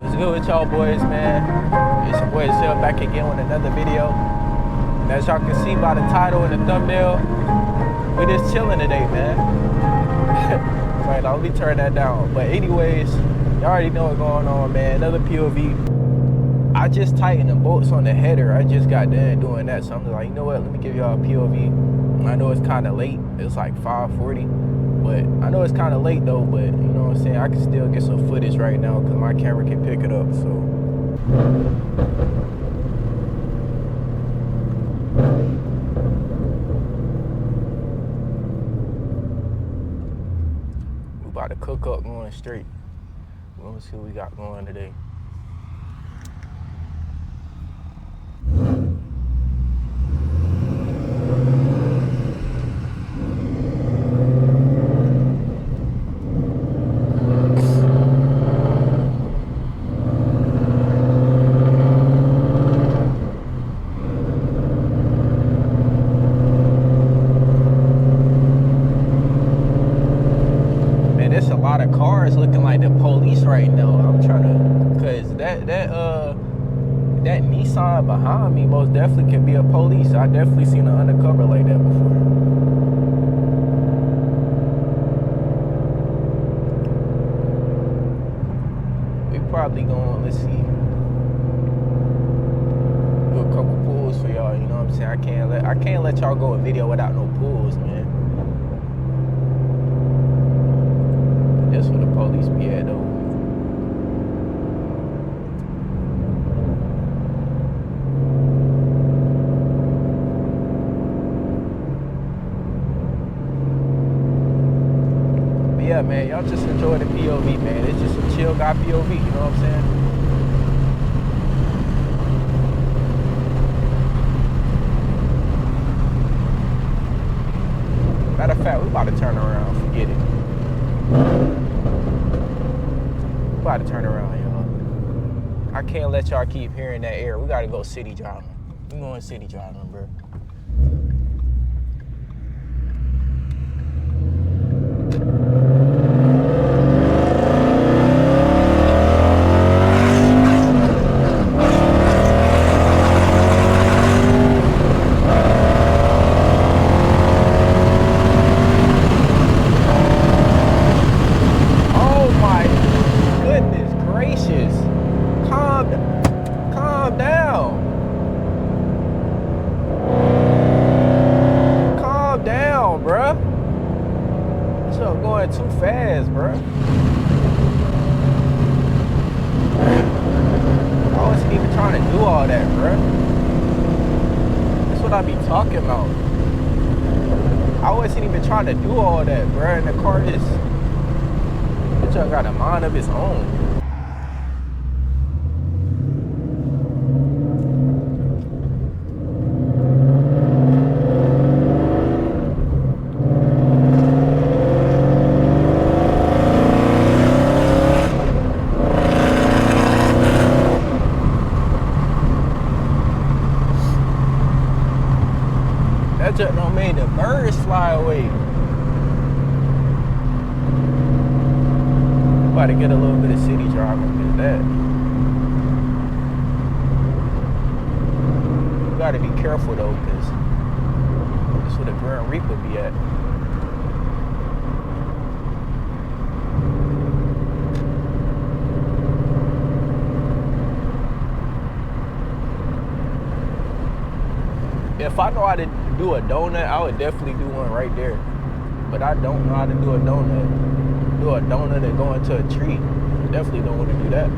What's good with y'all boys, man? It's your boy Zell back again with another video. And as y'all can see by the title and the thumbnail, we just chilling today, man. Right, I'll be turning that down. But anyways, y'all already know what's going on, man. Another POV. I just tightened the bolts on the header. I just got done doing that. So I'm like, you know what? Let me give y'all a POV. I know it's kind of late. It's like 5:40. But I know it's kind of late though, but you know what I'm saying? I can still get some footage right now because my camera can pick it up, so. We about to cook up going straight. We're gonna see what we got going today. There's a lot of cars looking like the police right now. I'm trying to, cause that Nissan behind me most definitely could be a police. I definitely seen an undercover like that before. We probably gonna, let's see, do a couple pulls for y'all. You know what I'm saying? I can't let y'all go a video without no pulls, man. That's where the police be at, though. But yeah, man, y'all just enjoy the POV, man. It's just a chill guy POV, you know what I'm saying? Matter of fact, we about to turn around, forget it. About to turn around, y'all. I can't let y'all keep hearing that air. We gotta go city driving. We going city driving, bro. Going too fast, bro. I wasn't even trying to do all that, bro. That's what I be talking about. I wasn't even trying to do all that, bro. And the car just, it just got a mind of its own. That just don't make the birds fly away. About to get a little bit of city driving with that. You gotta be careful though, cause that's where the Grand Reaper be at. If I know how to do a donut, I would definitely do one right there. But I don't know how to do a donut. Do a donut and go into a tree. Definitely don't want to do that.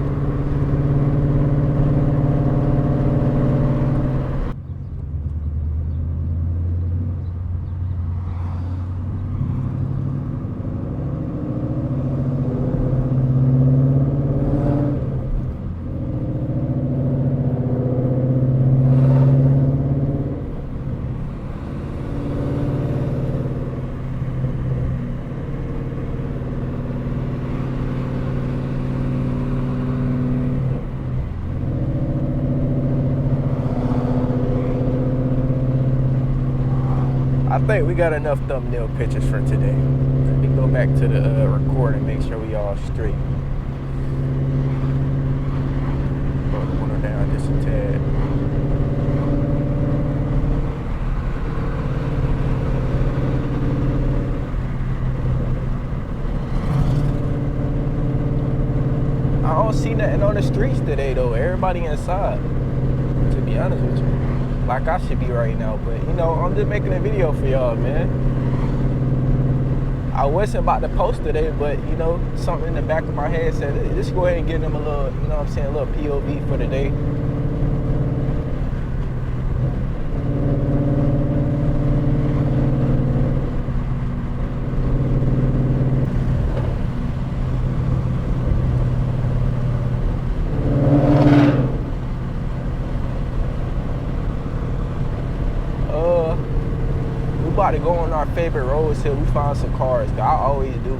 I think we got enough thumbnail pictures for today. Let me go back to the record and make sure we all straight. just a tad. I don't see nothing on the streets today though. Everybody inside, to be honest with you. Like I should be right now, but you know, I'm just making a video for y'all, man. I wasn't about to post today, but you know, something in the back of my head said, hey, just go ahead and give them a little, you know what I'm saying, a little POV for the day. To go on our favorite roads till we find some cars. I always do.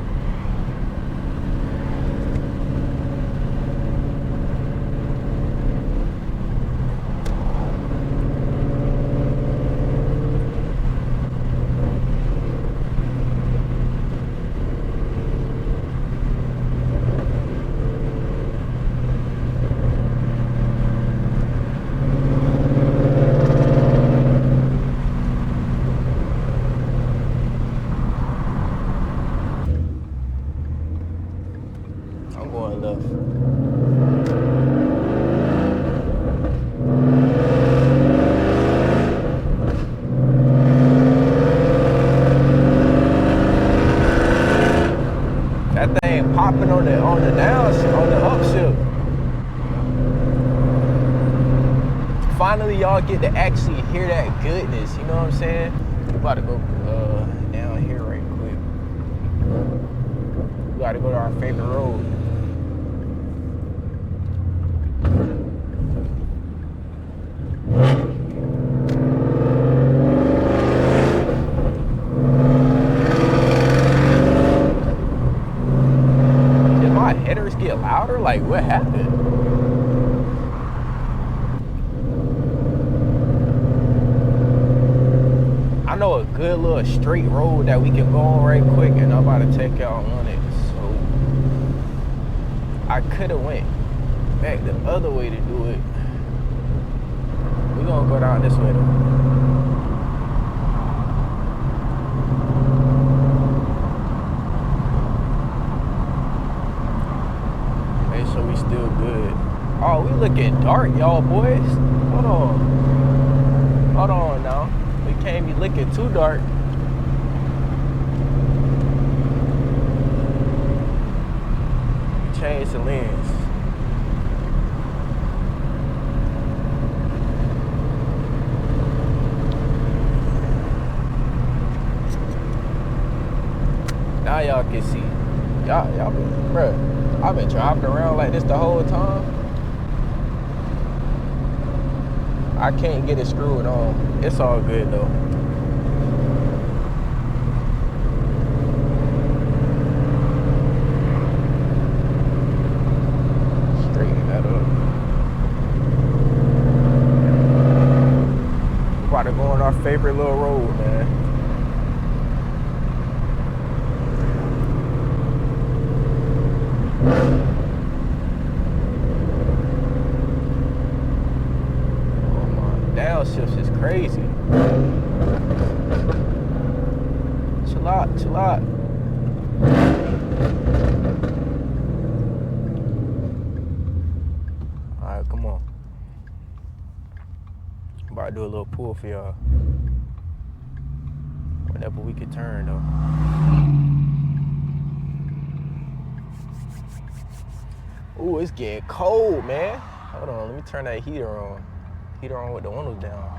That thing popping on the downshift, on the upshift. Finally, y'all get to actually hear that goodness. You know what I'm saying? We about to go down here right quick. We got to go to our favorite road. Headers get louder? Like, what happened? I know a good little straight road that we can go on right quick, and I'm about to take y'all on it. So I could have went back the other way to do it. We're gonna go down this way though. So we still good. Oh, we looking dark, y'all boys. Hold on. Hold on now. We can't be looking too dark. Change the lens. Now y'all can see. Y'all bruh. I've been driving around like this the whole time. I can't get it screwed on. It's all good though. Straighten that up. We're about to go on our favorite little road, man. Downshifts is crazy. Chill out, chill out. Alright, come on. I'm about to do a little pull for y'all. Whenever we can turn though. Ooh, it's getting cold, man. Hold on, let me turn that heater on. Heater on with the windows down.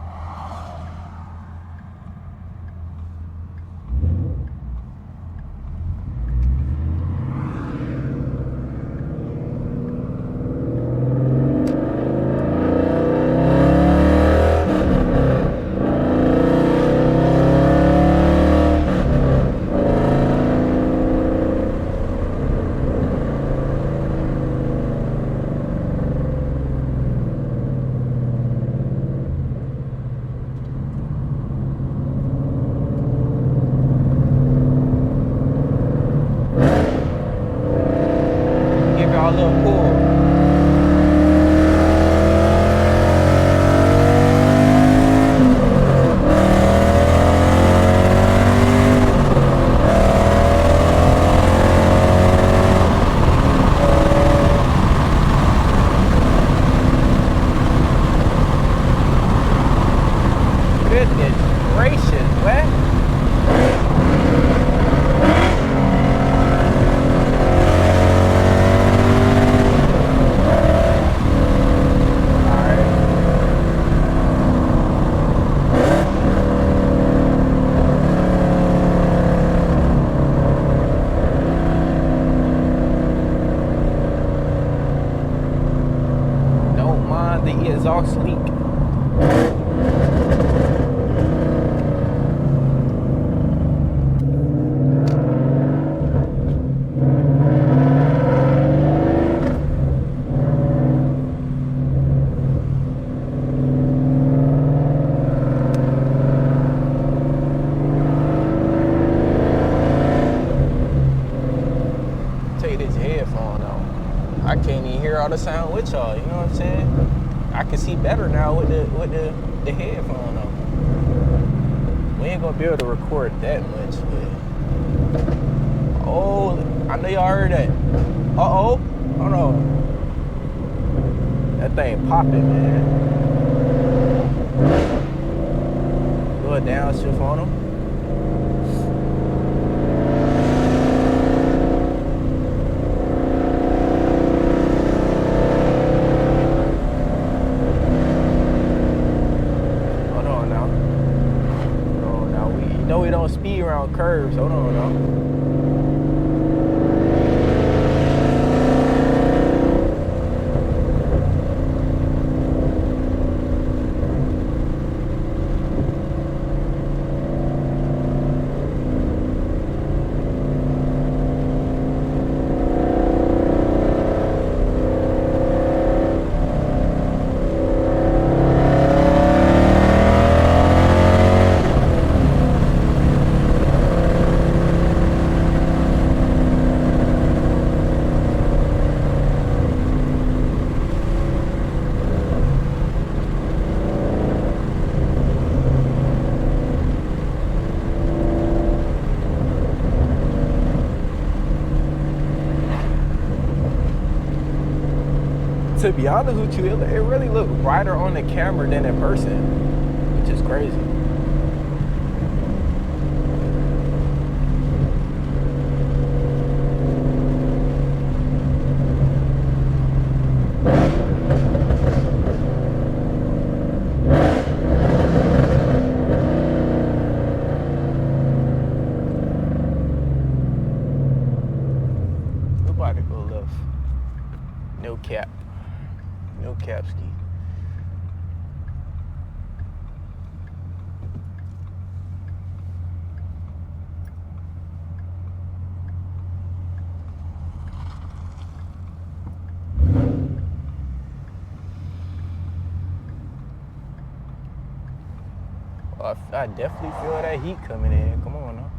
got the exhaust leak. Take this headphone off. I can't even hear all the sound with y'all, you know what I'm saying? I can see better now with the headphone on. We ain't gonna be able to record that much, but oh, I know y'all heard that. Uh-oh, hold on. That thing popping, man. Do a downshift on him. We don't speed around curves. Hold on now. To be honest with you, it really looked brighter on the camera than in person, which is crazy. We're about to go left. No cap. No capski. Oh, I definitely feel that heat coming in. Come on now.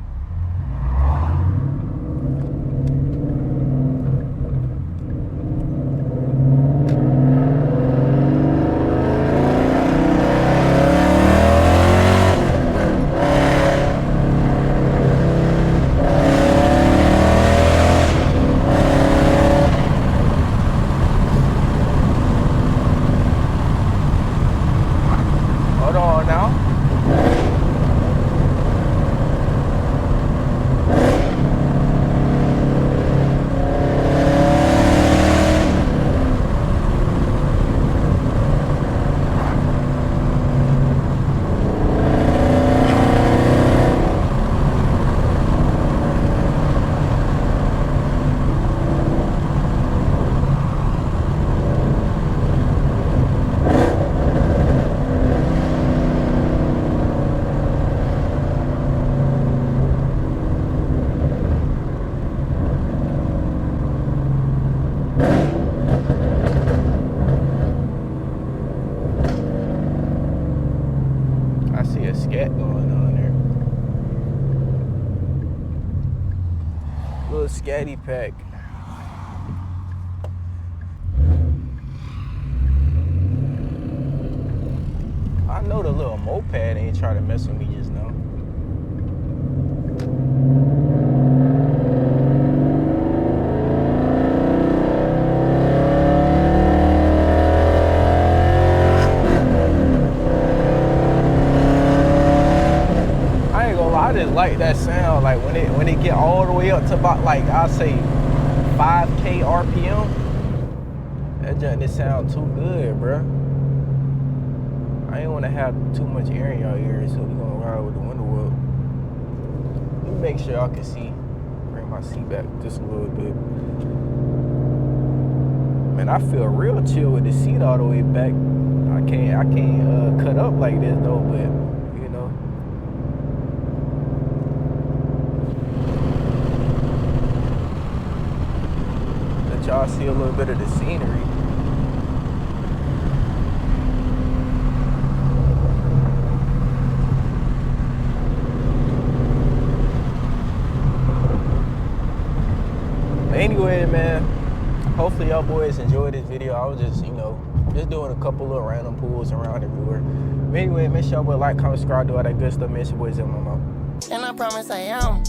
Hold on now. I see a scat going on there. Little scatty pack. I know the little moped ain't trying to mess with me just now. I just like that sound, like when it get all the way up to about, like, I'll say 5K RPM. That doesn't sound too good, bruh. I ain't want to have too much air in y'all ears, so we gonna ride with the window up. Let me make sure y'all can see. Bring my seat back just a little bit. Man, I feel real chill with the seat all the way back. I can't cut up like this though, but you know. Let y'all see a little bit of the scenery. But anyway, man, hopefully y'all boys enjoyed this video. I was just, you know, just doing a couple little random pulls around everywhere. But anyway, make sure y'all like, comment, subscribe, do all that good stuff. Man, it's your boy Zim. And I promise I am.